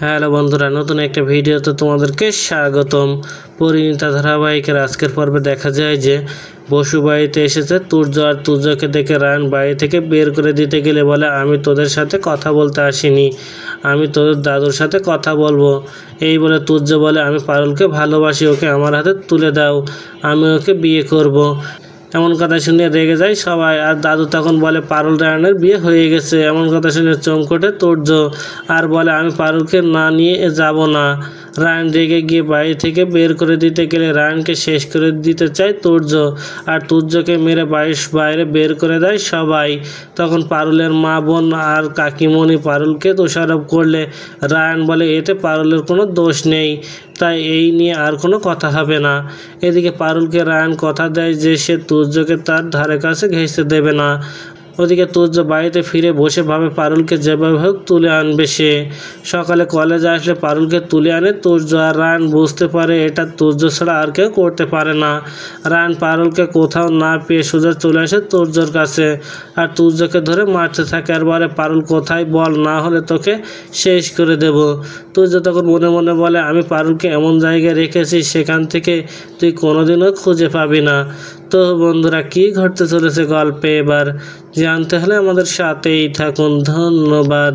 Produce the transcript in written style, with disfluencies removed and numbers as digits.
Hello বন্ধুরা, নতুন একটা ভিডিওতে তোমাদেরকে স্বাগতম। পরিণীতা ধারাবাহিকের আজকের পর্বে দেখা যায় যে বসু বাড়িতে এসেছে তুর্য, আর তুর্যকে দেখে রায়ন বাড়ি থেকে বের করে দিতে গেলে বলে, আমি তোদের সাথে কথা বলতে আসিনি, আমি তোদের দাদুর সাথে কথা বলবো। এই বলে তুর্য বলে, আমি পারুলকে ভালোবাসি, ওকে আমার হাতে তুলে দাও, আমি ওকে বিয়ে করব। এমন কথা শুনে রেগে যায় সবাই, আর দাদু তখন বলে পারুল রায়নের বিয়ে হয়ে গেছে। এমন কথা শুনে চমকটে তুর্য আর বলে, আমি পারুলকে না নিয়ে যাব না। রায়ন রেগে গিয়ে বাড়ি থেকে বের করে দিতে গেলে রায়নকে শেষ করে দিতে চায় তুর্য, আর তুর্যকে মেরে বাড়ির বাইরে বের করে দেয় সবাই। তখন পারুলের মা বোন আর কাকিমণি পারুলকে দোষারোপ করলে রায়ন বলে, এতে পারুলের কোনো দোষ নেই, তাই এই নিয়ে আর কোনো কথা হবে না। এদিকে পারুলকে রায়ন কথা দেয় যে সে তুর্যকে তার ধারে কাছে ঘেঁষতে দেবে না। ওদিকে তুর্য বাড়িতে ফিরে বসে ভাবে পারুলকে যেভাবে হোক তুলে আনবে সে। সকালে কলেজে আসলে পারুলকে তুলে আনে তুর্য, আর রায়ন বুঝতে পারে এটা তুর্য ছাড়া আর কেউ করতে পারে না। রায়ন পারুলকে কোথাও না পেয়ে সোজা চলে আসে তুর্যর কাছে, আর তুর্যকে ধরে মারতে থাকে আর বলে, পারুল কোথায় বল, না হলে তোকে শেষ করে দেব। তুর্য তখন মনে মনে বলে, আমি পারুলকে এমন জায়গায় রেখেছি সেখান থেকে তুই কোনোদিনও খুঁজে পাবি না। তো বন্ধুরা, কি ঘটতে চলেছে গল্পে এবার জানতে হলে আমাদের সাথেই থাকুন। ধন্যবাদ।